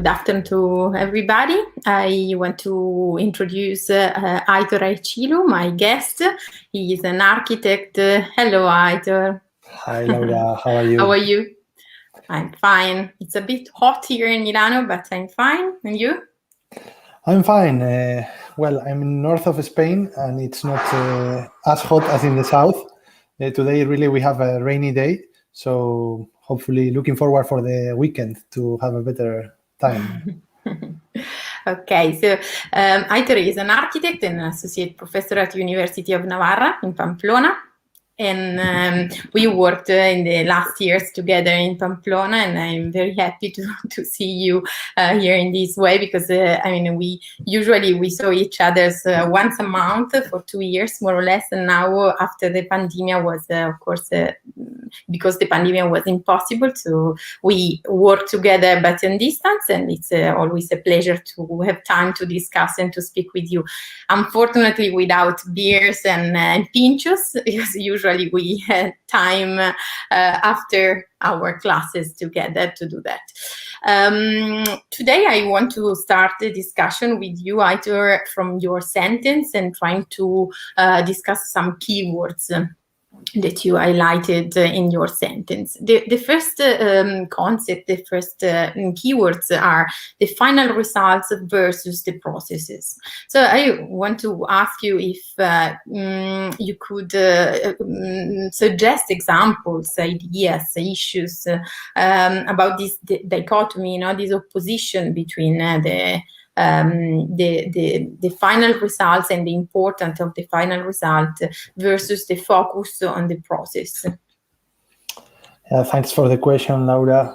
Good afternoon to everybody. I want to introduce Aitor Acilu, my guest. He is an architect. Hello, Aitor. Hi, Laura. How are you? How are you? I'm fine. It's a bit hot here in Milano, but I'm fine. And you? I'm fine. Well, I'm in north of Spain, and it's not as hot as in the south. Today, really, we have a rainy day, so hopefully looking forward for the weekend to have a better time. Okay, so Aitor is an architect and an associate professor at University of Navarra in Pamplona. And we worked in the last years together in Pamplona, and I'm very happy to see you here in this way, because I mean, we saw each other once a month for 2 years, more or less, and now after the pandemic was, of course, because the pandemic was impossible, so we work together but in distance, and it's always a pleasure to have time to discuss and to speak with you. Unfortunately, without beers and pinchos, because usually we had time after our classes together to do that. Today I want to start the discussion with you, Aitor, from your sentence, and trying to discuss some keywords that you highlighted in your sentence. The first concept, the first keywords are the final results versus the processes. So I want to ask you if you could suggest examples, ideas, issues about this dichotomy, this opposition between the final results and the importance of the final result versus the focus on the process. Thanks for the question, Laura.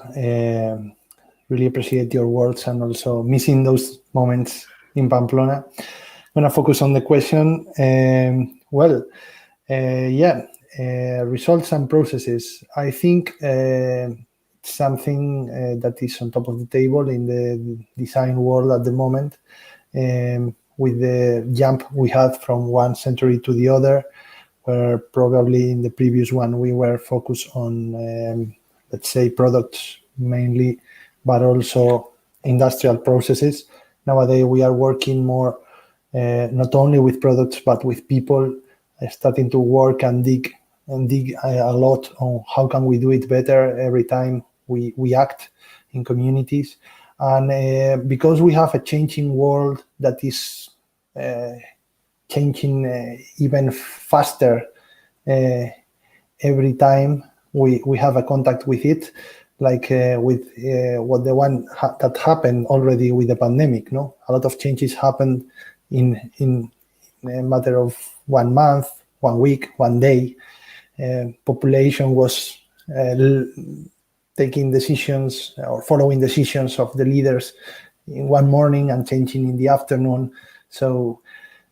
Really appreciate your words, and also missing those moments in Pamplona. I'm going to focus on the question. Results and processes. I think something that is on top of the table in the design world at the moment, with the jump we had from one century to the other, where probably in the previous one we were focused on, let's say, products mainly, but also industrial processes. Nowadays we are working more not only with products but with people, starting to work and dig a lot on how can we do it better every time we act in communities. And because we have a changing world that is changing even faster every time we have a contact with it, like with what the one that happened already with the pandemic. A lot of changes happened in a matter of 1 month, 1 week, 1 day. Population was taking decisions or following decisions of the leaders in one morning and changing in the afternoon. So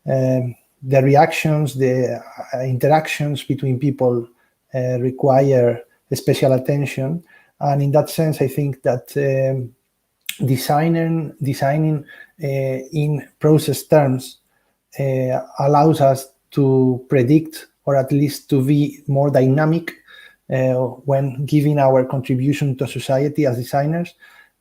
the reactions, the interactions between people require special attention. And in that sense, I think that designing in process terms allows us to predict, or at least to be more dynamic when giving our contribution to society as designers,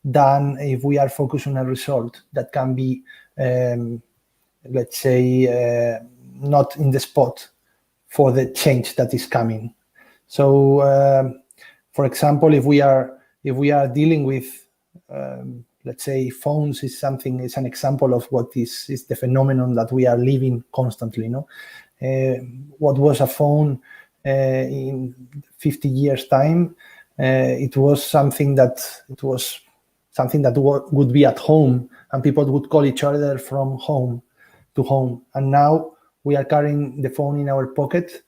than if we are focused on a result that can be, let's say, not in the spot for the change that is coming. So, for example, if we are dealing with, let's say, phones is an example of what is the phenomenon that we are living constantly. What was a phone in 50 years' time? It was something that would be at home, and people would call each other from home to home. And now we are carrying the phone in our pocket.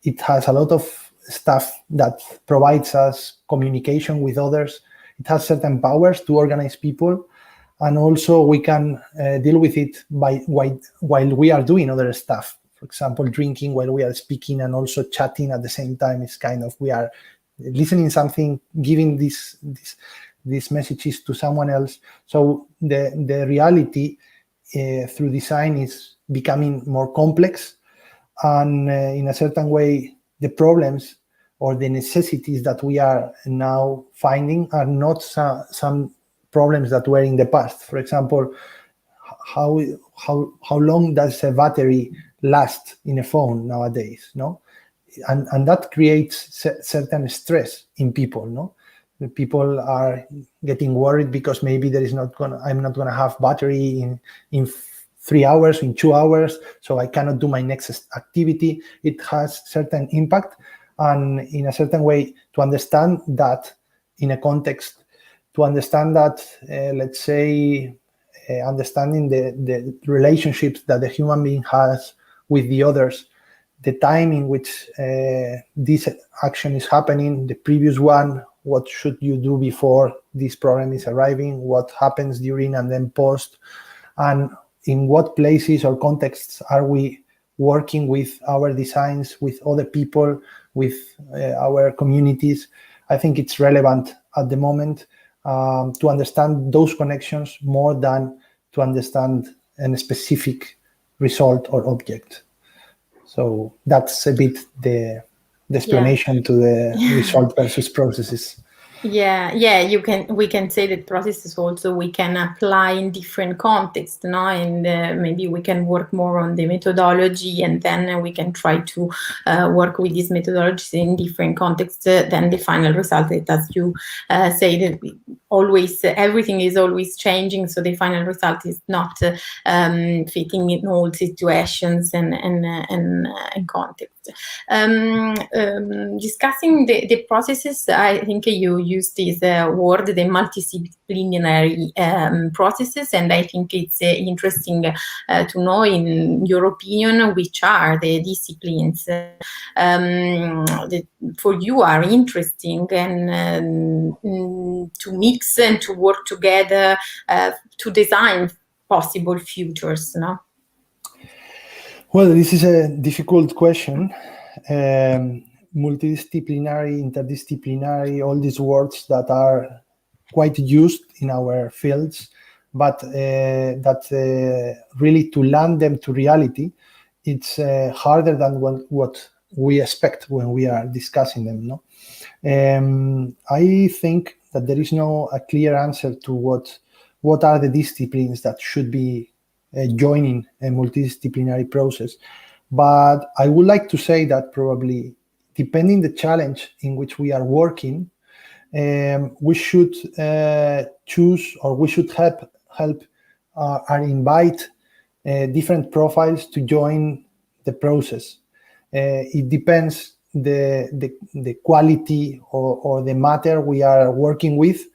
It has a lot of stuff that provides us communication with others. It has certain powers to organize people, and also we can deal with it while we are doing other stuff. For example, drinking while we are speaking, and also chatting at the same time is kind of, we are listening something, giving these messages to someone else. So the reality through design is becoming more complex, and in a certain way, the problems or the necessities that we are now finding are not some problems that were in the past. For example, how long does a battery last in a phone nowadays? No, and that creates certain stress in people. No, people are getting worried because maybe I'm not gonna have battery in 3 hours, in 2 hours, so I cannot do my next activity. It has certain impact, and in a certain way, to understand that in a context, to understand that, let's say, understanding the relationships that the human being has with the others, the time in which this action is happening, the previous one, what should you do before this problem is arriving, what happens during and then post, and in what places or contexts are we working with our designs, with other people, with our communities. I think it's relevant at the moment to understand those connections more than to understand a specific result or object. So that's a bit the explanation to the result versus processes. Yeah, we can say that processes also we can apply in different contexts, no? And maybe we can work more on the methodology, and then we can try to work with these methodologies in different contexts. Then the final result is, as you say, that always everything is always changing, so the final result is not fitting in all situations and contexts. Discussing the processes, I think you used this word, the multidisciplinary processes, and I think it's interesting to know, in your opinion, which are the disciplines that for you are interesting and to mix and to work together to design possible futures, no? Well, this is a difficult question. Multidisciplinary, interdisciplinary, all these words that are quite used in our fields, but really to land them to reality, it's harder than what we expect when we are discussing them. No, I think that there is no a clear answer to what are the disciplines that should be joining a multidisciplinary process. But I would like to say that probably, depending the challenge in which we are working, we should choose, or we should help or invite different profiles to join the process. It depends the quality or the matter we are working with.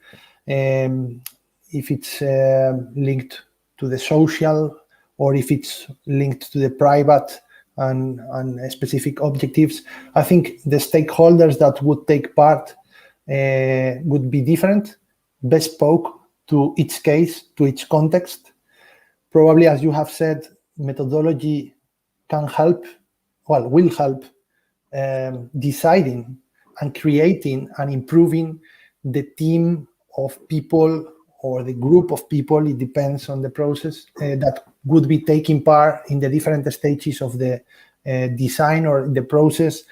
If it's linked to the social, or if it's linked to the private and specific objectives, I think the stakeholders that would take part would be different, bespoke to each case, to each context. Probably, as you have said, methodology can help, well, will help deciding and creating and improving the team of people or the group of people, it depends on the process, that would be taking part in the different stages of the design or the process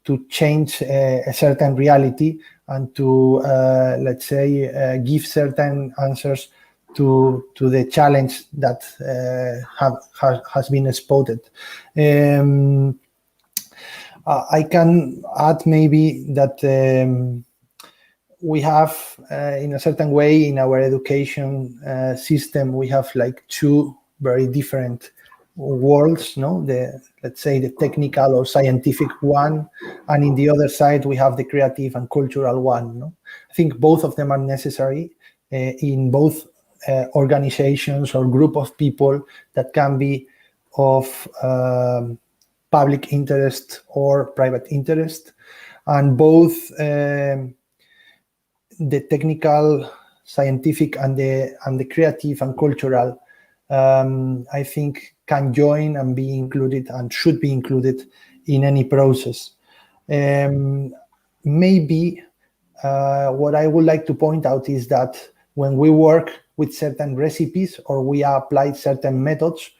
to change a certain reality and to, let's say, give certain answers to the challenge that has been spotted. I can add maybe that we have, in a certain way, in our education system, we have like two very different worlds, no? Let's say the technical or scientific one, and in the other side we have the creative and cultural one. No? I think both of them are necessary in both organizations or group of people that can be of public interest or private interest, and both the technical, scientific, and the creative and cultural, I think, can join and be included and should be included in any process. Maybe what I would like to point out is that when we work with certain recipes or we apply certain methods,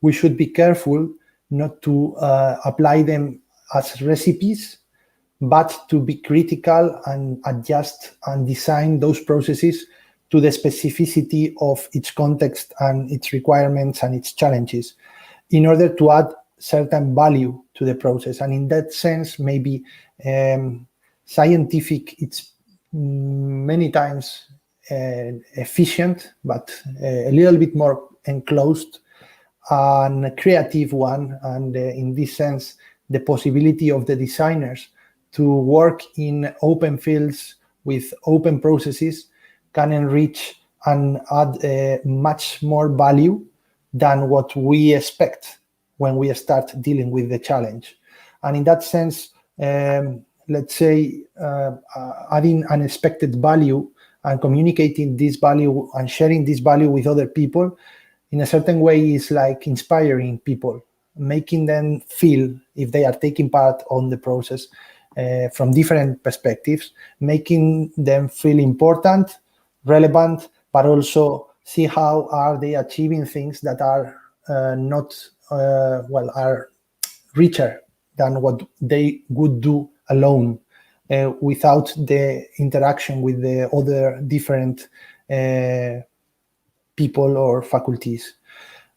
we should be careful not to apply them as recipes, but to be critical and adjust and design those processes to the specificity of each context and its requirements and its challenges in order to add certain value to the process. And in that sense, maybe scientific, it's many times efficient, but a little bit more enclosed, and creative one. And in this sense, the possibility of the designers to work in open fields with open processes can enrich and add much more value than what we expect when we start dealing with the challenge. And in that sense, let's say adding unexpected value and communicating this value and sharing this value with other people in a certain way is like inspiring people, making them feel, if they are taking part on the process from different perspectives, making them feel important, relevant, but also see how are they achieving things that are are richer than what they would do alone without the interaction with the other different people or faculties.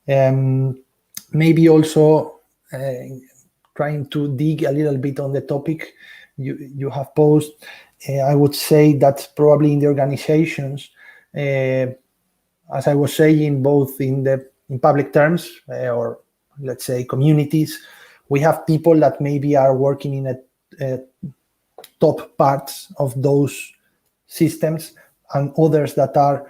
Maybe also trying to dig a little bit on the topic you have posed. I would say that probably in the organizations, as I was saying, both in public terms or let's say communities, we have people that maybe are working in a top parts of those systems and others that are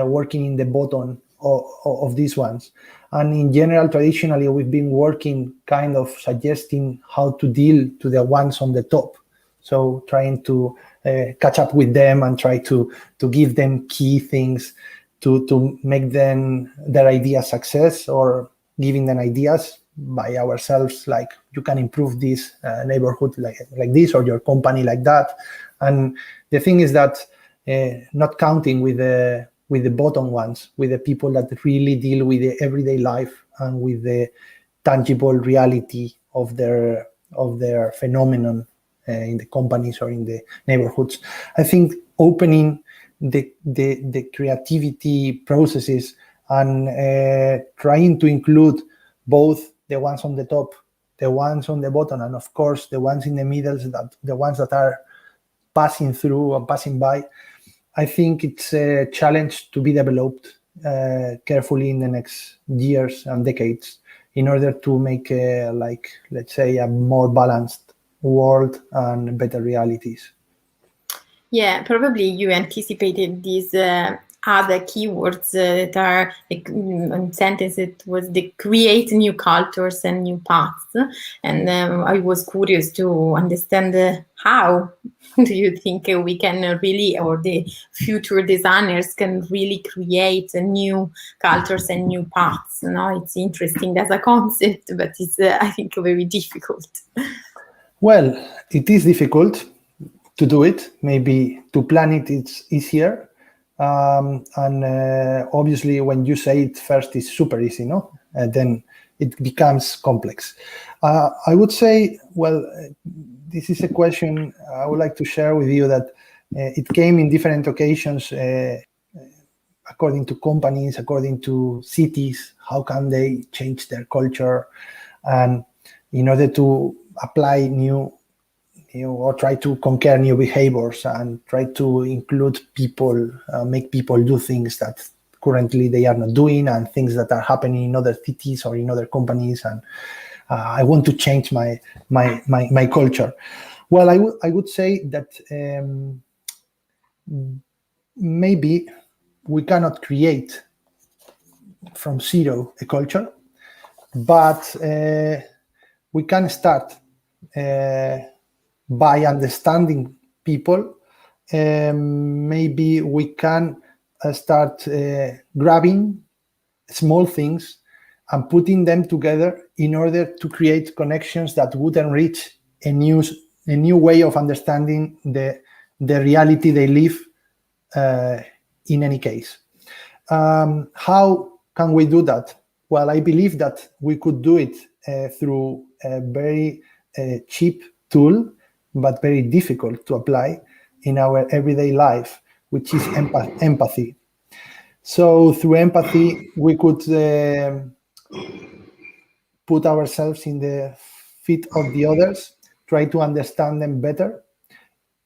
working in the bottom of these ones. And in general, traditionally, we've been working kind of suggesting how to deal to the ones on the top. So trying to catch up with them and try to give them key things to make them their idea success, or giving them ideas by ourselves, like you can improve this neighborhood like this, or your company like that. And the thing is that not counting with the bottom ones, with the people that really deal with the everyday life and with the tangible reality of their phenomenon in the companies or in the neighborhoods. I think opening the creativity processes and trying to include both the ones on the top, the ones on the bottom, and of course the ones in the middle, the ones that are passing through and passing by. I think it's a challenge to be developed carefully in the next years and decades in order to make let's say a more balanced world and better realities. Yeah, probably you anticipated these other keywords that are in sentence. It was the create new cultures and new paths, and I was curious to understand how do you think we can really, or the future designers can really create new cultures and new paths. It's interesting as a concept, but it's I think very difficult. Well, it is difficult to do it. Maybe to plan it, it's easier. And obviously, when you say it first, it's super easy, no? And then it becomes complex. I would say, well, this is a question I would like to share with you that it came in different occasions, according to companies, according to cities. How can they change their culture? And in order to apply new or try to conquer new behaviors and try to include people, make people do things that currently they are not doing, and things that are happening in other cities or in other companies. And I want to change my culture. Well, I would say that maybe we cannot create from zero a culture, but we can start by understanding people. Maybe we can start grabbing small things and putting them together in order to create connections that would enrich a new way of understanding the reality they live in any case. How can we do that? Well, I believe that we could do it through a very cheap tool, but very difficult to apply in our everyday life, which is empathy. So through empathy, we could put ourselves in the feet of the others, try to understand them better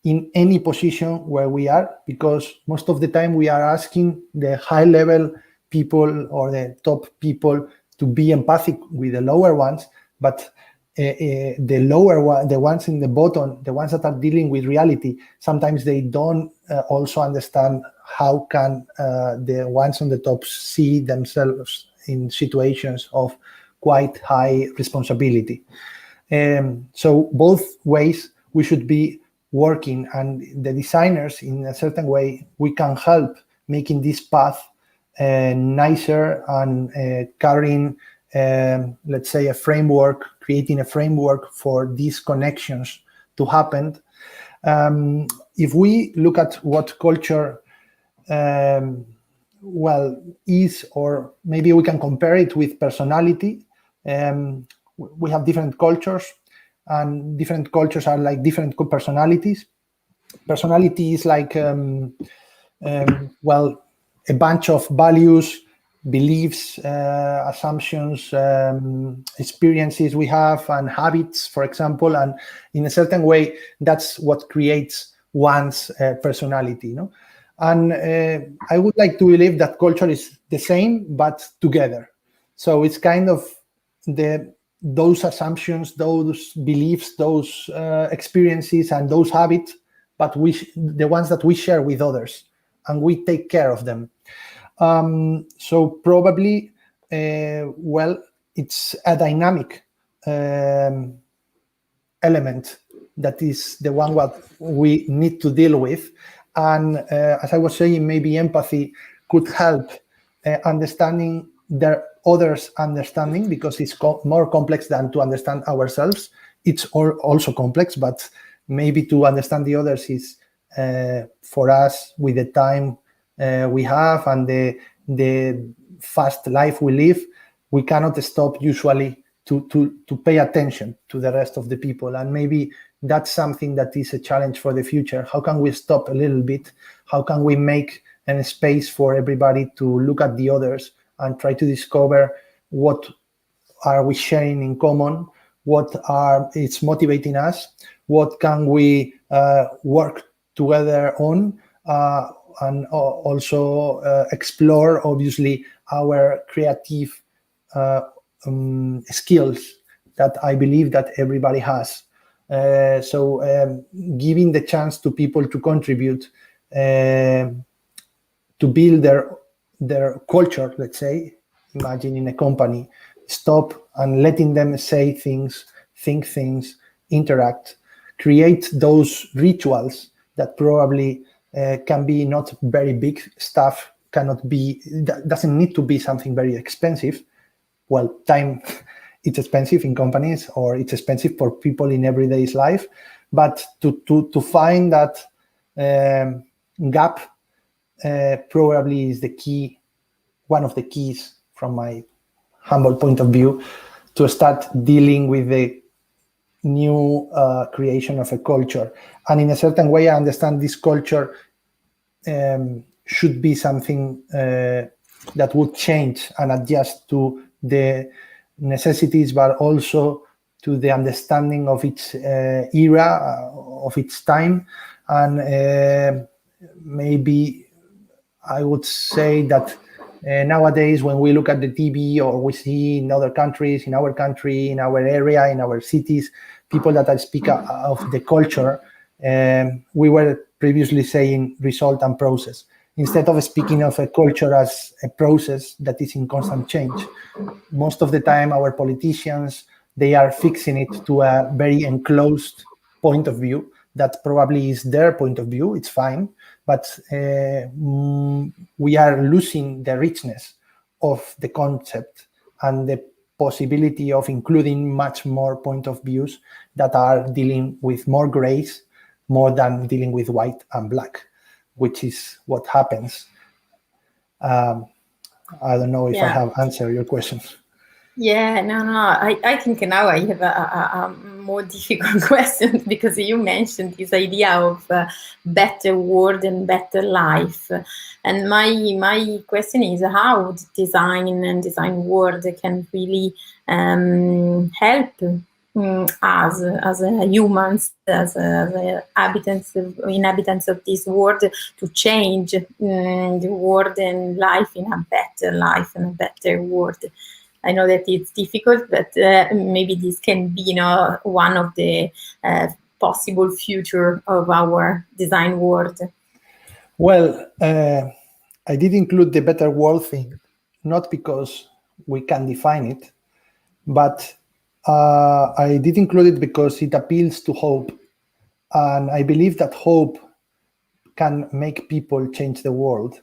in any position where we are, because most of the time we are asking the high level people or the top people to be empathic with the lower ones, but the lower one, the ones in the bottom, the ones that are dealing with reality, sometimes they don't also understand how can the ones on the top see themselves in situations of quite high responsibility. So both ways we should be working, and the designers, in a certain way, we can help making this path nicer and carrying, let's say, a framework, creating a framework for these connections to happen. If we look at what culture is, or maybe we can compare it with personality. We have different cultures, and different cultures are like different personalities. Personality is like, a bunch of values, beliefs, assumptions, experiences we have, and habits, for example. And in a certain way, that's what creates one's personality, you know? And I would like to believe that culture is the same, but together. So it's kind of those assumptions, those beliefs, those experiences, and those habits, but the ones that we share with others, and we take care of them. So probably, it's a dynamic element that is the one what we need to deal with. And as I was saying, maybe empathy could help understanding their others' understanding, because it's more complex than to understand ourselves. It's also complex, but maybe to understand the others is, for us, with the time we have and the fast life we live, we cannot stop usually to pay attention to the rest of the people. And maybe that's something that is a challenge for the future. How can we stop a little bit? How can we make a space for everybody to look at the others and try to discover what are we sharing in common, what it's motivating us, what can we work together on, and also explore, obviously, our creative skills that I believe that everybody has. So giving the chance to people to contribute, to build their culture, let's say, imagine in a company, stop and letting them say things, think things, interact, create those rituals that probably can be not very big stuff, doesn't need to be something very expensive. Well, time, it's expensive in companies, or it's expensive for people in everyday life, but to find that gap probably is the key, one of the keys from my humble point of view, to start dealing with the new creation of a culture. And in a certain way, I understand this culture should be something that would change and adjust to the necessities, but also to the understanding of its era, of its time. And maybe I would say that nowadays, when we look at the TV, or we see in other countries, in our country, in our area, in our cities, people that speak of the culture, we were previously saying result and process, instead of speaking of a culture as a process that is in constant change. Most of the time, our politicians, they are fixing it to a very enclosed point of view that probably is their point of view. It's fine, but we are losing the richness of the concept and the possibility of including much more point of views that are dealing with more grays, more than dealing with white and black, which is what happens. I don't know if I have answered your question. Yeah, no. I think now I have a more difficult question, because you mentioned this idea of better world and better life, and my question is how design and design world can really help us as humans, as inhabitants of this world, to change the world and life in a better life and a better world. I know that it's difficult, but maybe this can be, one of the possible future of our design world. Well, I did include the better world thing, not because we can define it, but I did include it because it appeals to hope. And I believe that hope can make people change the world,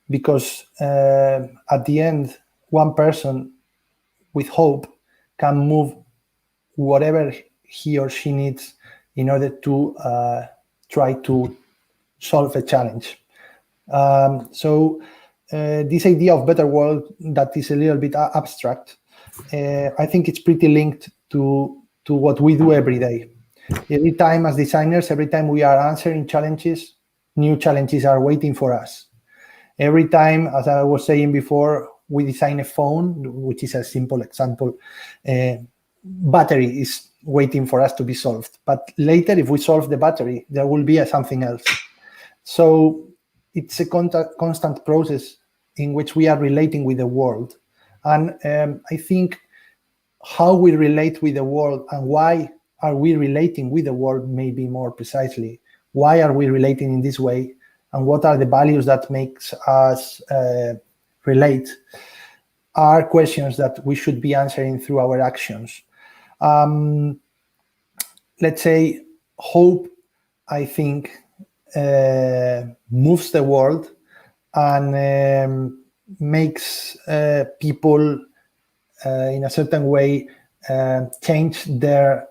because at the end, one person with hope can move whatever he or she needs in order to try to solve a challenge. So this idea of better world that is a little bit abstract, I think it's pretty linked to what we do every day. Every time as designers, every time we are answering challenges, new challenges are waiting for us. Every time, as I was saying before, we design a phone, which is a simple example, battery is waiting for us to be solved. But later, if we solve the battery, there will be something else. So it's a constant process in which we are relating with the world. And I think how we relate with the world and why are we relating with the world, maybe more precisely, why are we relating in this way, and what are the values that makes us relate, are questions that we should be answering through our actions. Let's say hope, I think, moves the world and makes people in a certain way change their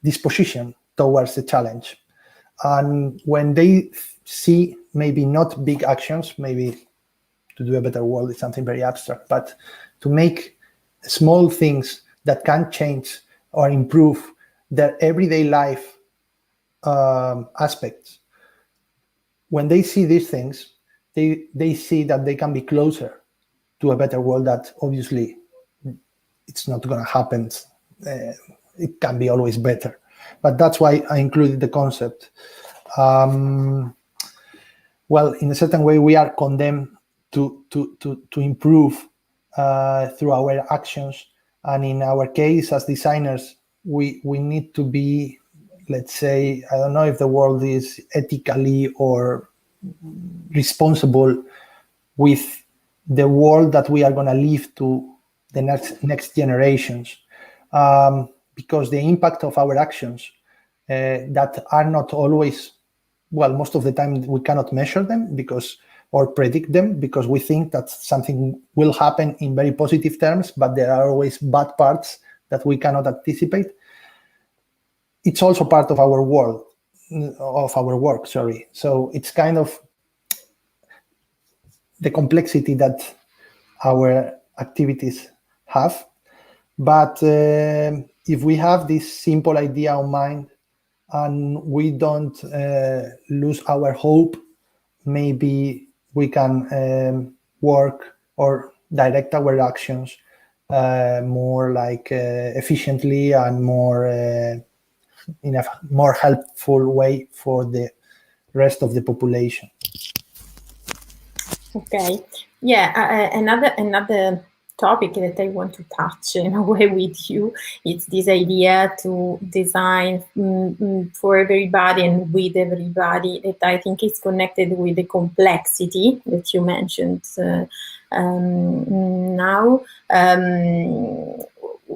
disposition towards the challenge. And when they see maybe not big actions, maybe to do a better world is something very abstract, but to make small things that can change or improve their everyday life aspects, when they see these things, they see that they can be closer to a better world. That obviously it's not going to happen. It can be always better, but that's why I included the concept. Well, in a certain way, we are condemned to improve through our actions, and in our case as designers, we need to be, let's say, I don't know if the word is ethically or responsible with the world that we are going to leave to the next generations, because the impact of our actions that are not always, well, most of the time we cannot measure them or predict them, because we think that something will happen in very positive terms, but there are always bad parts that we cannot anticipate. It's also part of our world, of our work, sorry. So it's kind of the complexity that our activities have. But if we have this simple idea in mind and we don't lose our hope, maybe we can work or direct our actions more like efficiently and more in a more helpful way for the rest of the population. Okay, yeah. Another topic that I want to touch in a way with you, it's this idea to design for everybody and with everybody, that I think is connected with the complexity that you mentioned now.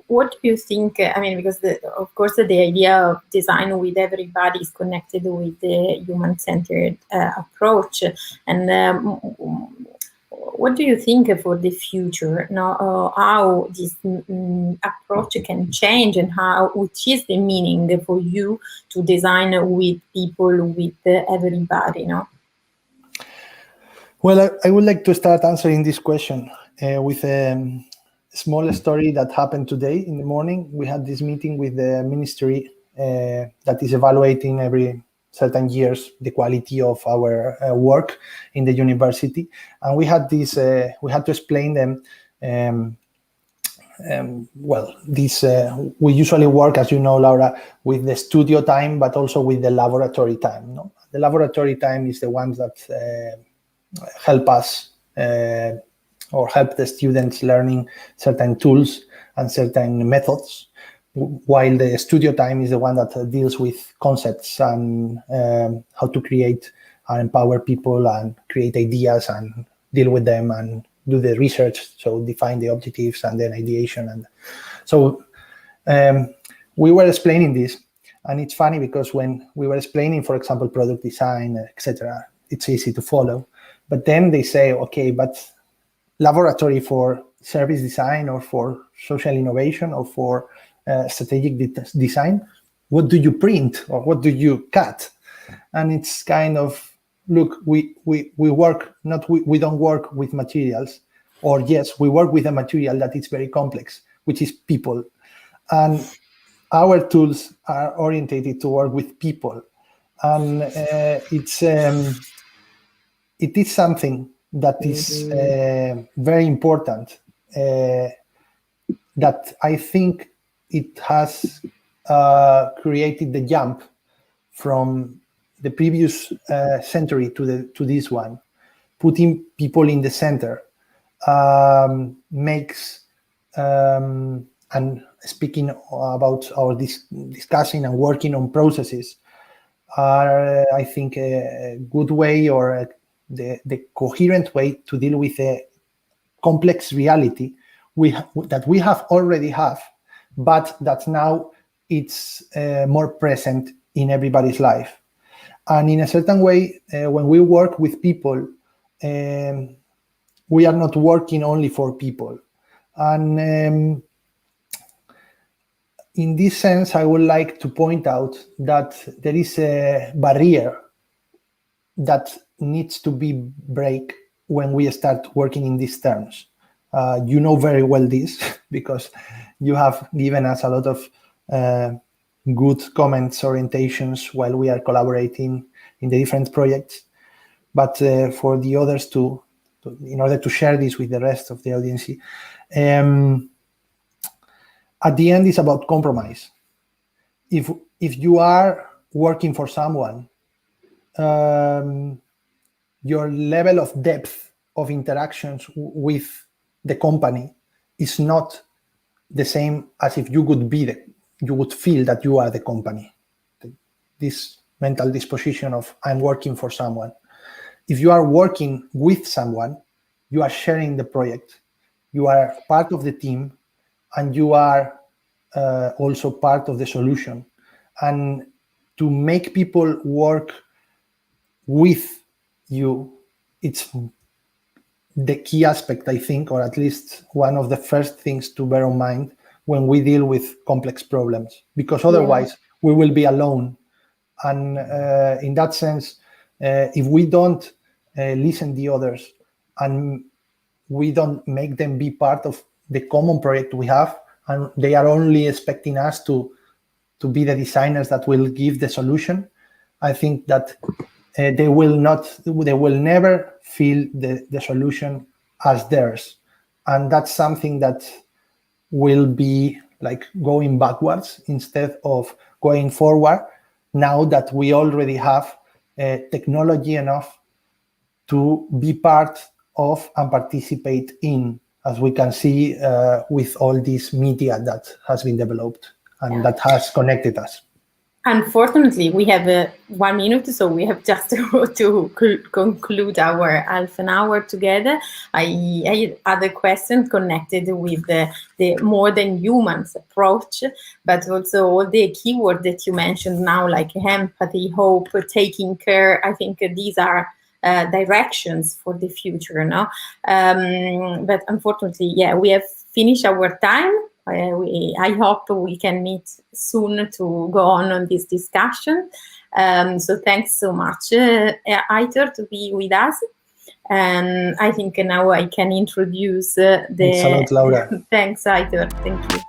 What do you think? I mean, because of course the idea of design with everybody is connected with the human-centered approach, and what do you think for the future? How this approach can change, and which is the meaning for you to design with people, with everybody? Well, I would like to start answering this question with a small story that happened today in the morning. We had this meeting with the ministry that is evaluating every certain years the quality of our work in the university, and we had this. We had to explain them. We usually work, as you know, Laura, with the studio time, but also with the laboratory time. No? The laboratory time is the ones that help us or help the students learning certain tools and certain methods, while the studio time is the one that deals with concepts and how to create and empower people and create ideas and deal with them and do the research, so define the objectives and then ideation. And so we were explaining this, and it's funny because when we were explaining, for example, product design, etc., it's easy to follow. But then they say, okay, but laboratory for service design or for social innovation or for strategic design, what do you print or what do you cut? And it's kind of, look, we work, we don't work with materials, or yes, we work with a material that is very complex, which is people. And our tools are orientated to work with people. And it is something that is very important, that I think it has created the jump from the previous century to this one. Putting people in the center makes, and speaking about our discussing and working on processes, are, I think, a good way or the coherent way to deal with a complex reality that we already have, but that now it's more present in everybody's life. And in a certain way, when we work with people, we are not working only for people. And in this sense, I would like to point out that there is a barrier that needs to be break when we start working in these terms. You know very well this because you have given us a lot of good comments, orientations while we are collaborating in the different projects. But for the others to in order to share this with the rest of the audience, at the end, it's about compromise. If you are working for someone, your level of depth of interactions with the company is not the same as if you would you would feel that you are the company. This mental disposition of I'm working for someone. If you are working with someone, you are sharing the project, you are part of the team, and you are also part of the solution. And to make people work with you, it's the key aspect, I think, or at least one of the first things to bear in mind when we deal with complex problems, because otherwise we will be alone. And in that sense, if we don't listen to the others and we don't make them be part of the common project we have, and they are only expecting us to be the designers that will give the solution, I think that they will never feel the solution as theirs. And that's something that will be like going backwards instead of going forward, now that we already have technology enough to be part of and participate in, as we can see with all this media that has been developed and that has connected us. Unfortunately, we have 1 minute, so we have just to conclude our half an hour together. I had a question connected with the more than humans approach, but also all the keywords that you mentioned now, like empathy, hope, taking care. I think these are directions for the future, no? But unfortunately, we have finished our time. I hope we can meet soon to go on this discussion. So thanks so much, Aitor, to be with us. And I think now I can introduce the... Thanks a lot, Laura. Thanks, Aitor. Thank you.